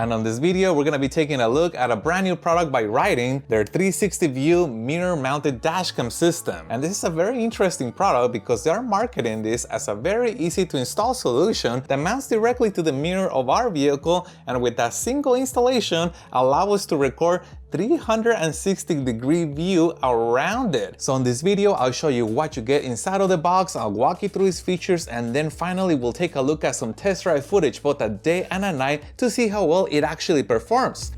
And on this video, we're gonna be taking a look at a brand new product by Rydeen, their 360 view mirror mounted dashcam system. And this is a very interesting product because they are marketing this as a very easy to install solution that mounts directly to the mirror of our vehicle, and with that single installation allow us to record 360-degree view around it. So in this video, I'll show you what you get inside of the box, I'll walk you through its features, and then finally we'll take a look at some test drive footage both at day and at night to see how well it actually performs.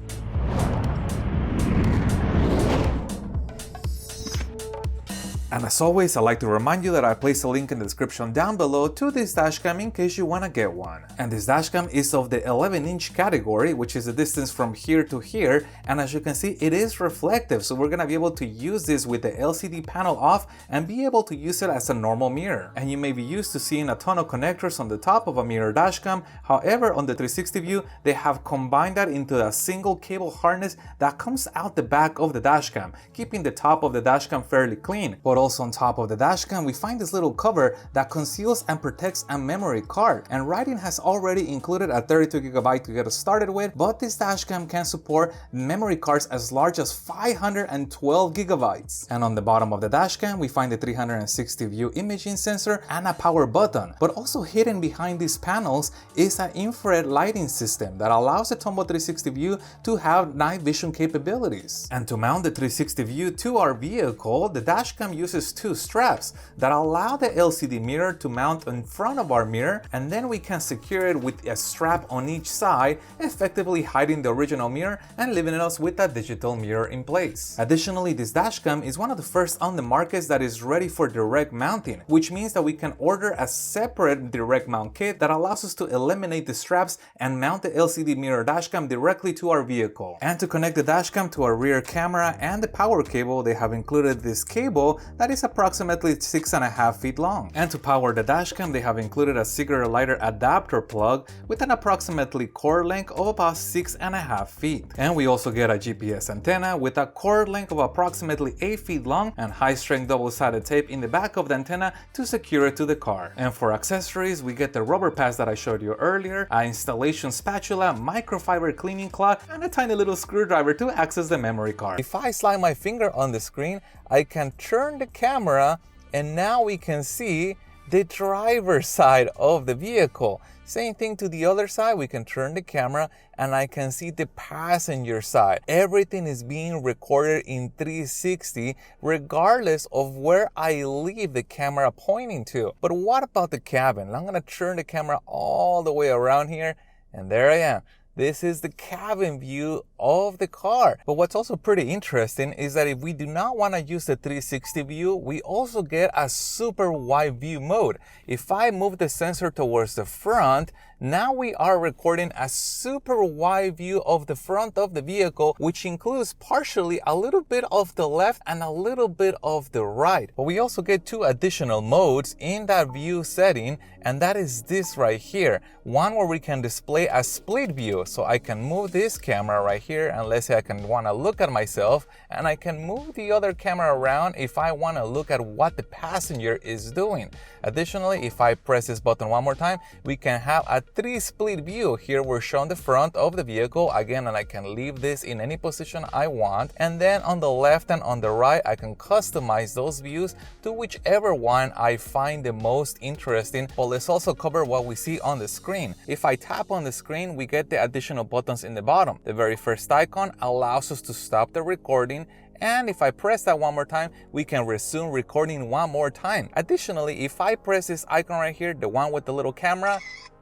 And as always, I'd like to remind you that I placed a link in the description down below to this dashcam in case you want to get one. And this dashcam is of the 11-inch category, which is the distance from here to here, and as you can see, it is reflective, so we're going to be able to use this with the LCD panel off and be able to use it as a normal mirror. And you may be used to seeing a ton of connectors on the top of a mirror dashcam. However, on the 360 view, they have combined that into a single cable harness that comes out the back of the dashcam, keeping the top of the dashcam fairly clean. But also on top of the dashcam, we find this little cover that conceals and protects a memory card. And Rydeen has already included a 32GB to get us started with, but this dashcam can support memory cards as large as 512GB. And on the bottom of the dashcam, we find the 360 view imaging sensor and a power button. But also hidden behind these panels is an infrared lighting system that allows the Tombow 360 view to have night vision capabilities. And to mount the 360 view to our vehicle, the dashcam uses two straps that allow the LCD mirror to mount in front of our mirror, and then we can secure it with a strap on each side, effectively hiding the original mirror and leaving us with a digital mirror in place. Additionally, this dashcam is one of the first on the markets that is ready for direct mounting, which means that we can order a separate direct mount kit that allows us to eliminate the straps and mount the LCD mirror dashcam directly to our vehicle. And to connect the dashcam to our rear camera and the power cable, they have included this cable that is approximately 6.5 feet long. And to power the dashcam, they have included a cigarette lighter adapter plug with an approximately cord length of about 6.5 feet. And we also get a GPS antenna with a cord length of approximately 8 feet long and high-strength double-sided tape in the back of the antenna to secure it to the car. And for accessories, we get the rubber pads that I showed you earlier, an installation spatula, microfiber cleaning cloth, and a tiny little screwdriver to access the memory card. If I slide my finger on the screen, I can turn the camera and now we can see the driver's side of the vehicle. Same thing to the other side, we can turn the camera and I can see the passenger side. Everything is being recorded in 360 regardless of where I leave the camera pointing to. But what about the cabin? I'm gonna turn the camera all the way around here and there I am. This is the cabin view of the car. But what's also pretty interesting is that if we do not want to use the 360 view, we also get a super wide view mode. If I move the sensor towards the front, now we are recording a super wide view of the front of the vehicle, which includes partially a little bit of the left and a little bit of the right. But we also get two additional modes in that view setting, and that is this right here. One where we can display a split view. So I can move this camera right here, and let's say I can want to look at myself, and I can move the other camera around if I want to look at what the passenger is doing. Additionally, if I press this button one more time, we can have a 3-split view. Here we're showing the front of the vehicle again, and I can leave this in any position I want. And then on the left and on the right, I can customize those views to whichever one I find the most interesting. But let's also cover what we see on the screen. If I tap on the screen, we get the additional buttons in the bottom. The very first icon allows us to stop the recording, and if I press that one more time, we can resume recording one more time. Additionally, if I press this icon right here, the one with the little camera,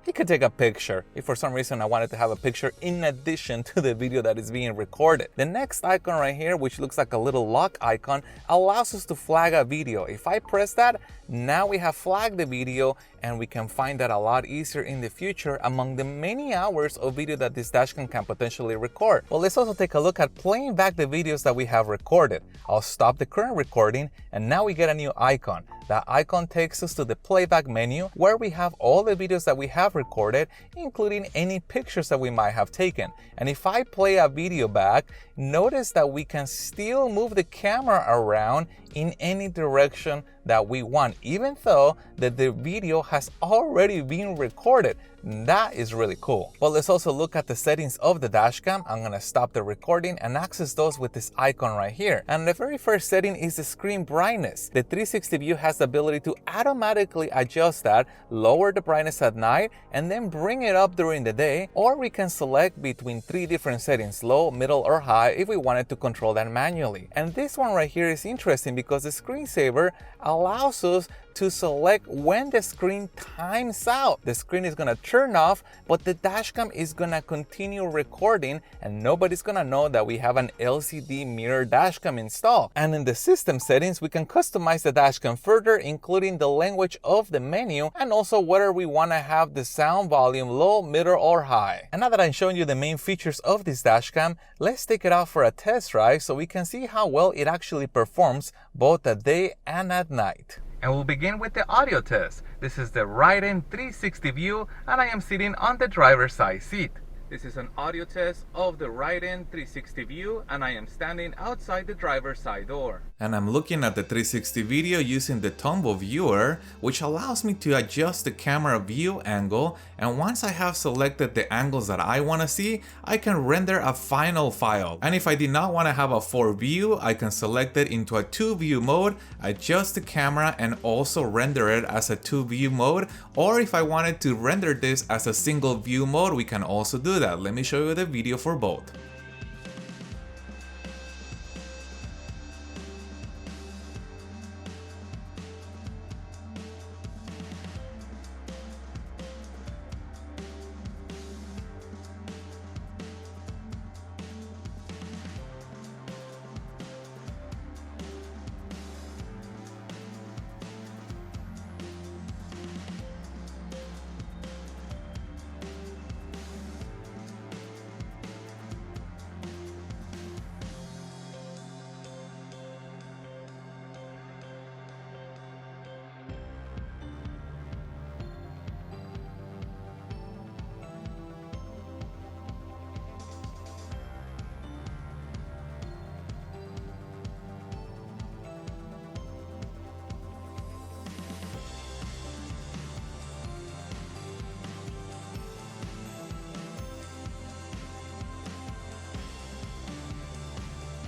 you could take a picture if for some reason I wanted to have a picture in addition to the video that is being recorded. The next icon right here, which looks like a little lock icon, allows us to flag a video. If I press that, now we have flagged the video, and we can find that a lot easier in the future among the many hours of video that this dashcam can potentially record. Well, let's also take a look at playing back the videos that we have recorded. I'll stop the current recording, and now we get a new icon. That icon takes us to the playback menu where we have all the videos that we have recorded, including any pictures that we might have taken. And if I play a video back, notice that we can still move the camera around in any direction that we want, even though that the video has already been recorded. That is really cool. But let's also look at the settings of the dashcam. I'm gonna stop the recording and access those with this icon right here. And the very first setting is the screen brightness. The 360 view has the ability to automatically adjust that, lower the brightness at night, and then bring it up during the day, or we can select between 3 different settings, low, middle, or high, if we wanted to control that manually. And this one right here is interesting because the screensaver allows us to select when the screen times out. The screen is gonna turn off, but the dashcam is gonna continue recording and nobody's gonna know that we have an LCD mirror dashcam installed. And in the system settings, we can customize the dashcam further, including the language of the menu and also whether we wanna have the sound volume low, middle, or high. And now that I'm showing you the main features of this dashcam, let's take it out for a test drive so we can see how well it actually performs both at day and at night. And we'll begin with the audio test. This is the Rydeen 360 view and I am sitting on the driver's side seat. This is an audio test of the Rydeen 360 view and I am standing outside the driver's side door. And I'm looking at the 360 video using the Tombow viewer, which allows me to adjust the camera view angle, and once I have selected the angles that I want to see, I can render a final file. And if I did not want to have a 4 view, I can select it into a 2 view mode, adjust the camera and also render it as a 2 view mode, or if I wanted to render this as a single view mode, we can also do that. Let me show you the video for both.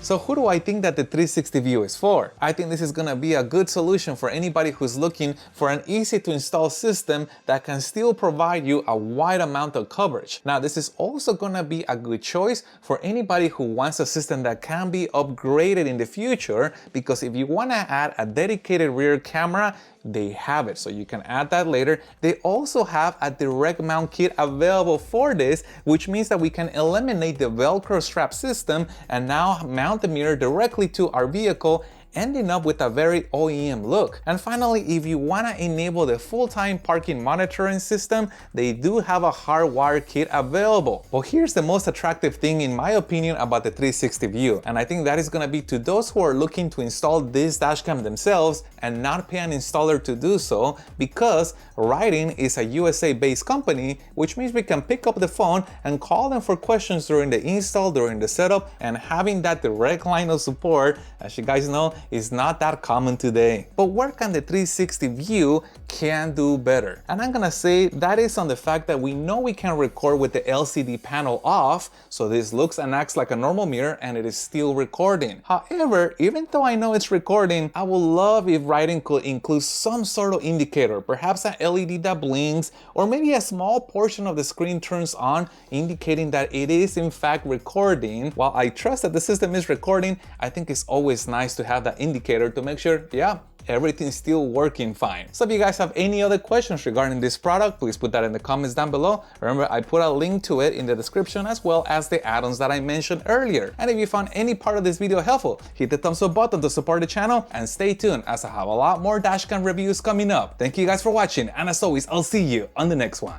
So who do I think that the 360 view is for? I think this is gonna be a good solution for anybody who's looking for an easy to install system that can still provide you a wide amount of coverage. Now this is also gonna be a good choice for anybody who wants a system that can be upgraded in the future, because if you wanna add a dedicated rear camera, they have it, so you can add that later. They also have a direct mount kit available for this, which means that we can eliminate the Velcro strap system and now mount the mirror directly to our vehicle, ending up with a very OEM look. And finally, if you want to enable the full-time parking monitoring system, they do have a hardwire kit available. But here's the most attractive thing in my opinion about the 360 view, and I think that is going to be to those who are looking to install this dashcam themselves and not pay an installer to do so, because Rydeen is a USA-based company, which means we can pick up the phone and call them for questions during the install, during the setup, and having that direct line of support, as you guys know, is not that common today. But what can the 360 view can do better? And I'm gonna say that is on the fact that we know we can record with the LCD panel off, so this looks and acts like a normal mirror and it is still recording. However, even though I know it's recording, I would love if Rydeen could include some sort of indicator, perhaps an LED that blinks, or maybe a small portion of the screen turns on, indicating that it is in fact recording. While I trust that the system is recording, I think it's always nice to have that indicator to make sure, yeah, everything's still working fine. So if you guys have any other questions regarding this product, please put that in the comments down below. Remember, I put a link to it in the description, as well as the add-ons that I mentioned earlier. And if you found any part of this video helpful, hit the thumbs up button to support the channel, and stay tuned as I have a lot more dashcam reviews coming up. Thank you guys for watching, and as always, I'll see you on the next one.